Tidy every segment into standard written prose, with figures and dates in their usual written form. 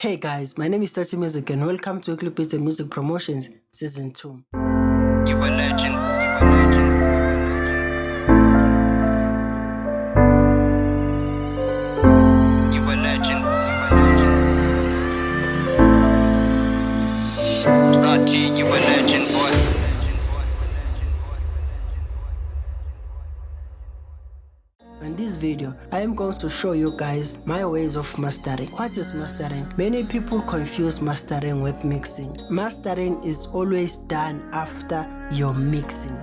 Hey guys, my name is Musick and welcome to Weekly Bits and Music Promotions Season 2. You a legend. You a legend. Start T, you a legend, boy. In this video, I am going to show you guys my ways of mastering. What is mastering? Many people confuse mastering with mixing. Mastering is always done after your mixing.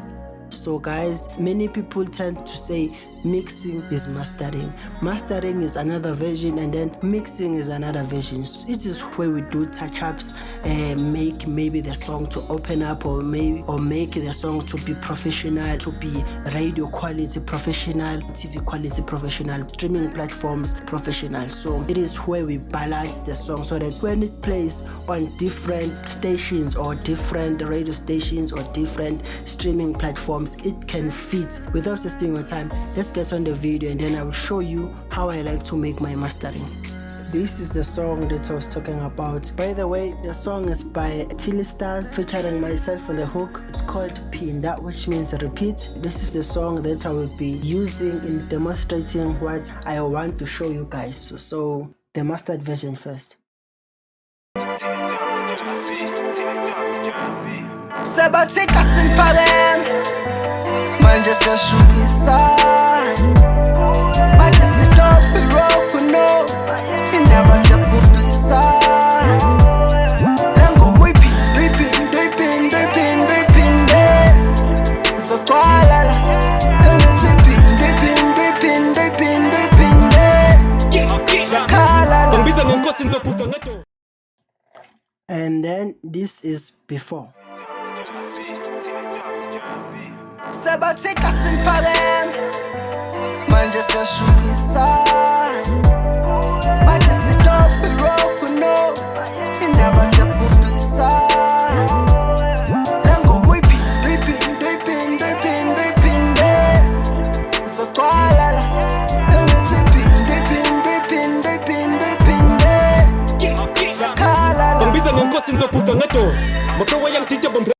So guys, many people tend to say mixing is mastering. Mastering is another version and then mixing is another version. So it is where we do touch-ups and make maybe the song to open up or make the song to be professional, to be radio quality professional, TV quality professional, streaming platforms professional. So it is where we balance the song so that when it plays on different stations or different radio stations or different streaming platforms, it can fit. Without wasting your time, let's get on the video and then I will show you how I like to make my mastering. This is the song that I was talking about. By the way, the song is by Thilistarz featuring myself on the hook. It's called Phinda, which means repeat. This is the song that I will be using in demonstrating what I want to show you guys. So the mastered version first. SKYCASTLE parem manje siyashukisa bathi sitophe rock no indaba siyabhubhisa engoma iphinde izogcwala la engithi iphinde siyakhala Ngibisa ngenkosi ngizophutha ngedo. And then this is before. SKYCASTLE parem manje siyashukisa bathi sitophe rock no indaba siyabhubhisa engoma iphinde izogcwala la engithi iphinde siyakhala la Ngibisa ngenkosi ngizophutha ngedo. Mafewa yangithinta bombe.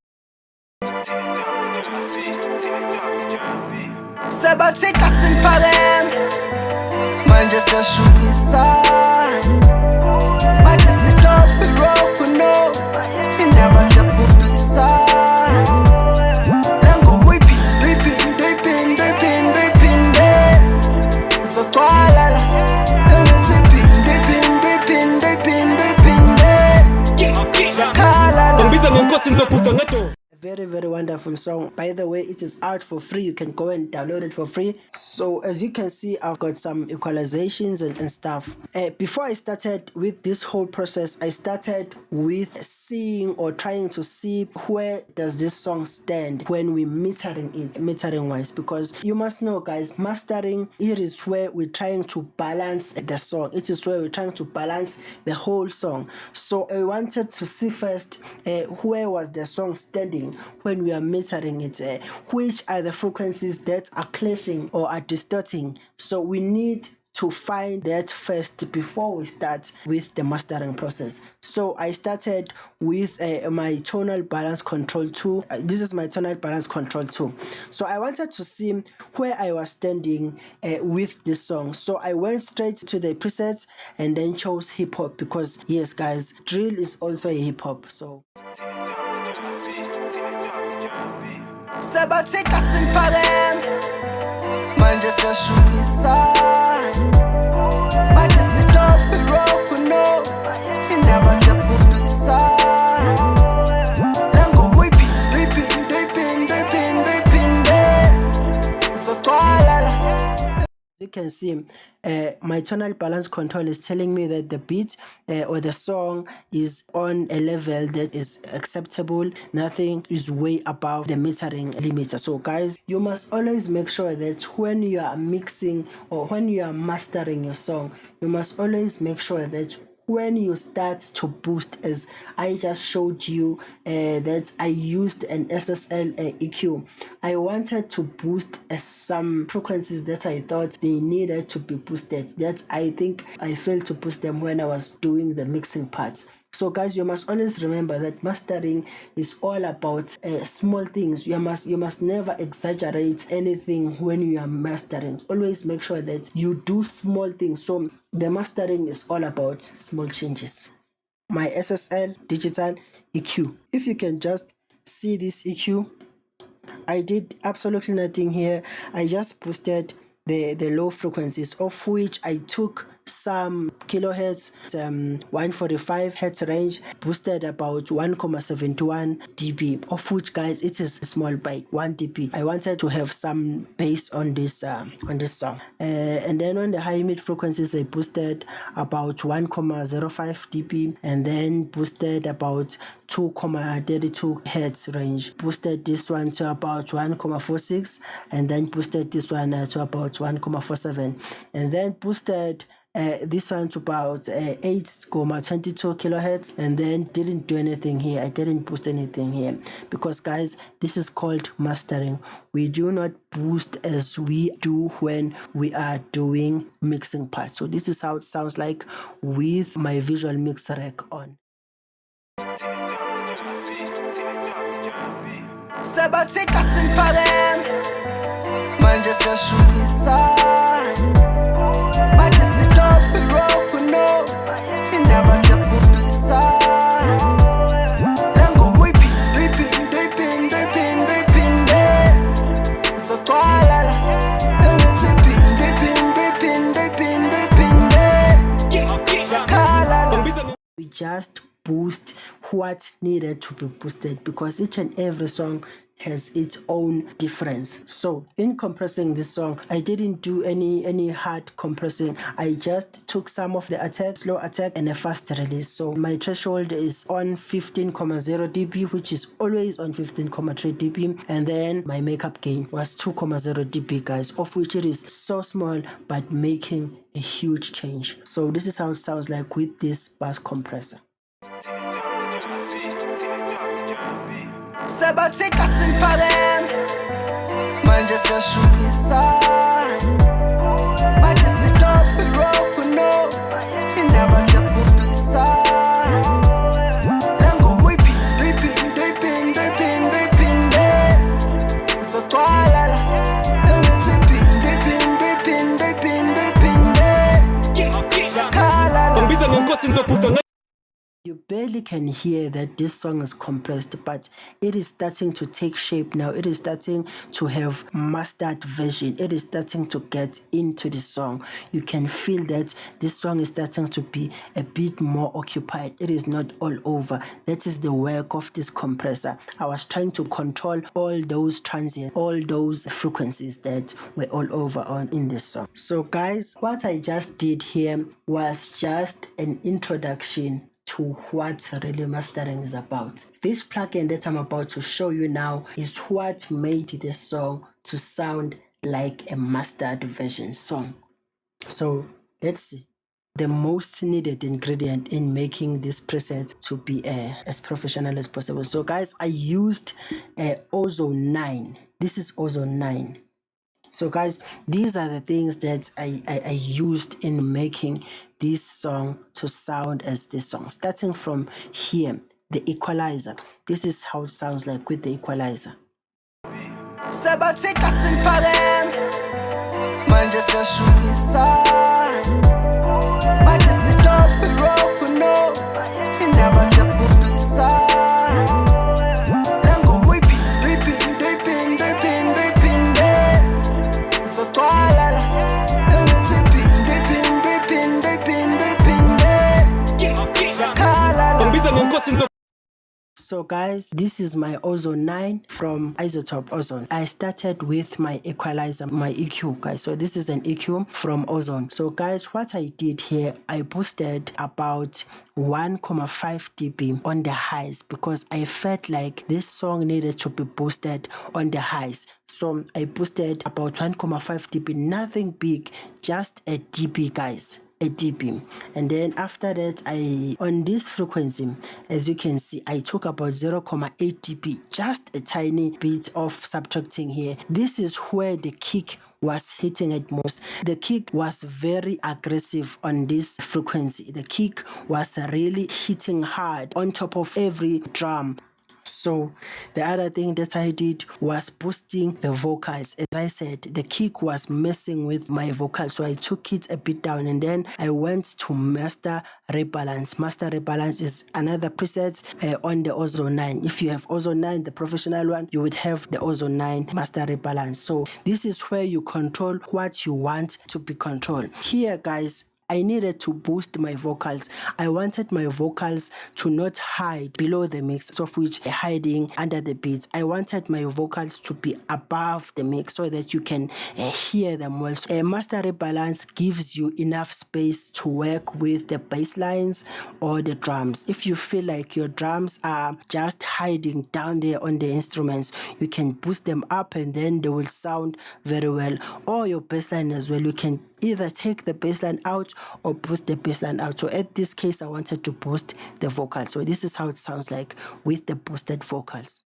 SKYCASTLE parem manje siyashukisa bathi sitophe rock no indaba siyabhubhisa engoma iphinde izogcwala la engithi iphinde siyakhala la Ngibisa ngenkosi ngizophutha ngedo. Very wonderful song. By the way, it is out for free. You can go and download it for free. So as you can see, I've got some equalizations and stuff. Before I started with this whole process, I started with seeing or trying to see where does this song stand when we metering it, metering wise, because you must know guys, mastering, it is where we're trying to balance the song. It is where we're trying to balance the whole song. So I wanted to see first where was the song standing when we are metering it, which are the frequencies that are clashing or are distorting. So we need to find that first before we start with the mastering process. So I started with my tonal balance control 2. This is my tonal balance control 2. So I wanted to see where I was standing with this song. So I went straight to the presets and then chose hip hop because yes guys, drill is also a hip hop. So SKYCASTLE parem manje siyashukisa bathi sitophe rock no indaba siyabhubhisa engoma iphinde izogcwala la. You can see my tonal balance control is telling me that the beat or the song is on a level that is acceptable. Nothing is way above the metering limiter. So guys, you must always make sure that when you are mixing or when you are mastering your song, you must always make sure that when you start to boost, as I just showed you that I used an SSL EQ, I wanted to boost some frequencies that I thought they needed to be boosted. That I think I failed to boost them when I was doing the mixing parts. So guys, you must always remember that mastering is all about small things. You must never exaggerate anything when you are mastering. Always make sure that you do small things. So the mastering is all about small changes. My SSL digital EQ. If you can just see this EQ, I did absolutely nothing here. I just boosted the low frequencies, of which I took some kilohertz, 145 hertz range, boosted about 1.71 dB, of which, guys, it is small by 1 dB. I wanted to have some bass on this song. And then on the high mid frequencies, I boosted about 1.05 dB, and then boosted about 2.32 hertz range. Boosted this one to about 1.46, and then boosted this one to about 1.47, and then boosted this one to about 8.22 kilohertz, and then didn't do anything here. I didn't boost anything here because, guys, this is called mastering. We do not boost as we do when we are doing mixing parts. So this is how it sounds like with my visual mix rack on. Sebatika simparem manje seshukisa bathi sitopi rock no indaba sepupisa lengo muyiphinde sokwala engithi phinde sakhala. We just boost what needed to be boosted because each and every song has its own difference. So in compressing this song, I didn't do any hard compressing. I just took some of the attack, slow attack, and a fast release. So my threshold is on 15.0 dB, which is always on 15.3 dB, and then my makeup gain was 2.0 dB, guys, of which it is so small but making a huge change. So this is how it sounds like with this bass compressor. Sebatika simparem manje seshukisa bathi sitopi rock no indaba sepupisa lengo muyiphinde sokwala engithi phinde sakhala. Ngibizwa ngenkosi nizophuca. You barely can hear that this song is compressed, but it is starting to take shape now. It is starting to have mastered version. It is starting to get into the song. You can feel that this song is starting to be a bit more occupied. It is not all over. That is the work of this compressor. I was trying to control all those transients, all those frequencies that were all over in this song. So, guys, what I just did here was just an introduction to what really mastering is about. This plugin that I'm about to show you now is what made this song to sound like a mastered version song. So let's see. The most needed ingredient in making this preset to be as professional as possible. So, guys, I used Ozone 9. This is Ozone 9. So, guys, these are the things that I used in making this song to sound as this song. Starting from here, the equalizer. This is how it sounds like with the equalizer. Sebatika simparem manje seshukisa bathi sitopi rock no indaba sepupisa lengo muyiphinde sokwala engithi phinde sakhala. Ngibizwa ngenkosi nizophuca. So, guys, this is my Ozone 9 from Isotope Ozone. I started with my equalizer, my EQ, guys. So this is an EQ from Ozone. So, guys, what I did here, I boosted about 1.5 dB on the highs because I felt like this song needed to be boosted on the highs. So I boosted about 1.5 dB, nothing big, just a dB, guys. a dB. And then after that, on this frequency, as you can see, I took about 0.8 dB, just a tiny bit of subtracting here. This is where the kick was hitting it most. The kick was very aggressive on this frequency. The kick was really hitting hard on top of every drum. So the other thing that I did was boosting the vocals. As I said, the kick was messing with my vocals, so I took it a bit down, and then I went to master rebalance. Master rebalance is another preset on the Ozone 9. If you have Ozone 9, the professional one, you would have the Ozone 9 master rebalance. So this is where you control what you want to be controlled. Here, guys, I needed to boost my vocals. I wanted my vocals to not hide below the mix, of which hiding under the beats. I wanted my vocals to be above the mix so that you can hear them well. So a master rebalance gives you enough space to work with the bass lines or the drums. If you feel like your drums are just hiding down there on the instruments, you can boost them up and then they will sound very well. Or your bass line as well, you can either take the bassline out or boost the bassline out. So at this case, I wanted to boost the vocal. So this is how it sounds like with the boosted vocals.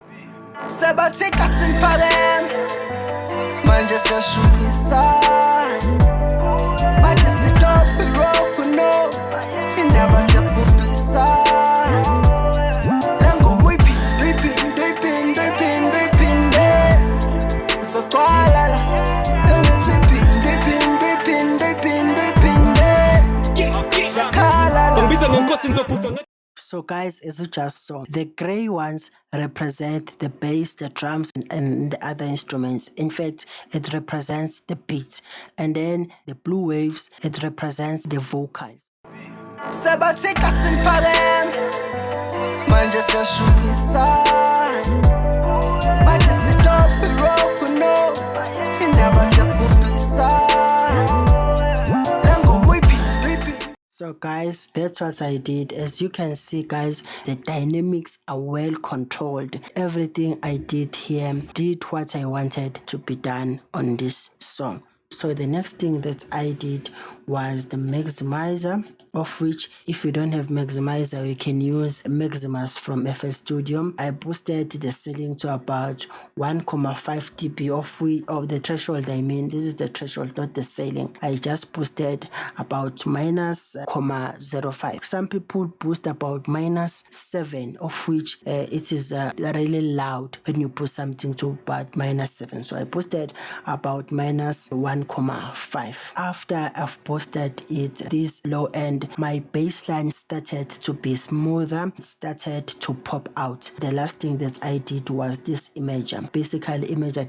So guys, as you just saw, the gray ones represent the bass, the drums, and the other instruments. In fact, it represents the beat. And then the blue waves, it represents the vocals. So guys, that's what I did. As you can see, guys, the dynamics are well controlled. Everything I did here did what I wanted to be done on this song. So the next thing that I did was the maximizer, of which if you don't have maximizer, you can use Maximus from FL Studio. I boosted the ceiling to about 1.5 dB of the threshold. I mean, this is the threshold, not the ceiling. I just boosted about -0.05. Some people boost about -7, of which it is really loud when you put something to about -7. So I boosted about -1.5. After I've boosted it, this low end, my bassline started to be smoother, it started to pop out. The last thing that I did was this imager. Basically, imager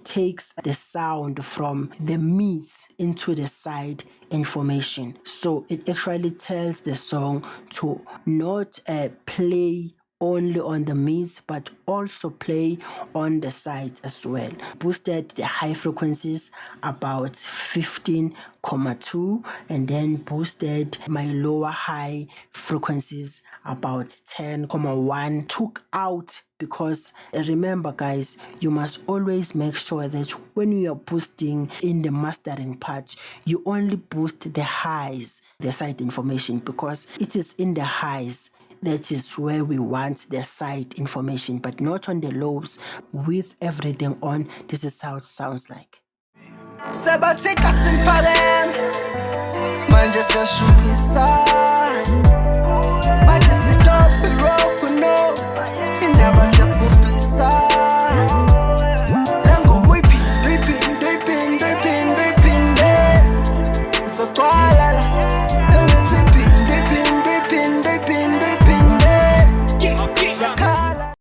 takes the sound from the mids into the side information. So it actually tells the song to not play only on the mids, but also play on the sides as well. Boosted the high frequencies about 15.2, and then boosted my lower high frequencies about 10.1. Took out, because remember guys, you must always make sure that when you are boosting in the mastering part, you only boost the highs, the side information, because it is in the highs that is where we want the side information, but not on the lows. With everything on, this is how it sounds like.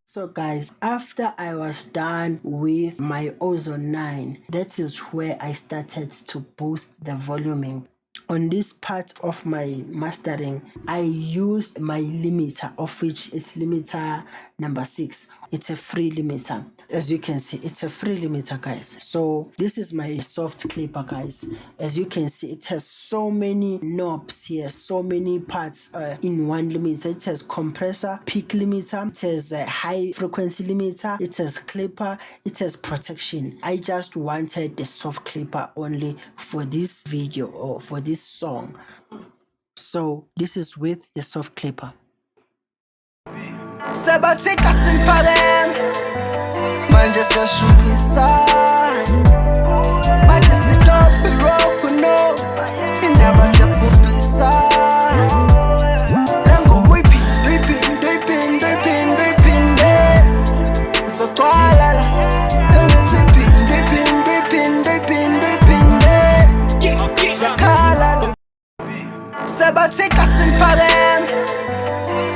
So guys, after I was done with my Ozone 9, that is where I started to boost the voluming. On this part of my mastering, I used my limiter, of which it's limiter number 6. it's a free limiter. As you can see, it's a free limiter, guys. So this is my soft clipper, guys. As you can see, it has so many knobs here, so many parts in one limiter. It has compressor, peak limiter, it has a high frequency limiter, it has clipper, it has protection. I just wanted the soft clipper only for this video or for this song. So this is with the soft clipper. SKYCASTLE parem manje siyashubisa bathi sitophe rock no indaba siyabhubhisa lengoma iphinde izogcwala la engithi iphinde siyakhala la SKYCASTLE parem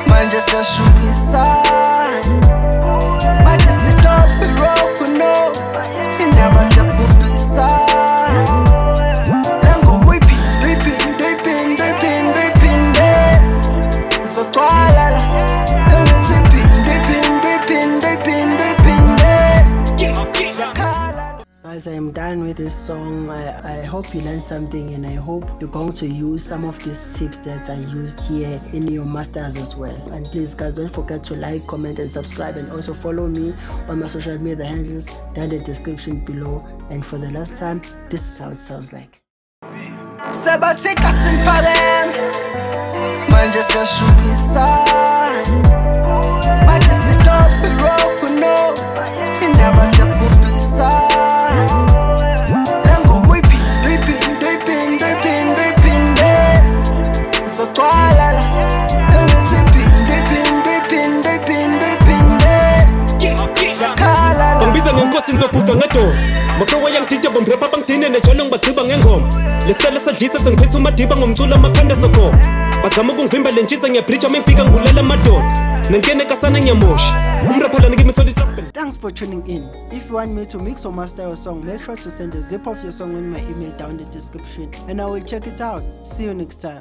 manje siyashubisa bathi sitophe rock no indaba siyabhubhisa lengoma iphinde izogcwala la engithi iphinde siyakhala la. Guys, I am done with this song. I hope you learned something, and I hope you're going to use some of these tips that I used here in your masters as well. And please, guys, don't forget to like, comment, and subscribe, and also follow me on my social media handles down in the description below. And for the last time, this is how it sounds like. SKYCASTLE parem manje siyashubisa bathi sitophe rock no indaba siyabhubhisa lengoma iphinde izogcwala la engithi iphinde siyakhala la. Bangibiza ngenkosi ngizophuca ngedolo Maflow yangithinta bomrapha bangidine nejolo ngibagqiba ngengoma Lesitala sadlisa sengiphethe umadiba ngomculo amakhanda sokhona Bazama ukungivimba lentshisa ngiyabridge mengifika ngibulala amadoda Nenkene kasana ngiyamosha Umrapha lana ngimithole trouble. Thanks for tuning in. If you want me to mix or master your song, make sure to send a zip of your song in my email down in the description, and I will check it out. See you next time.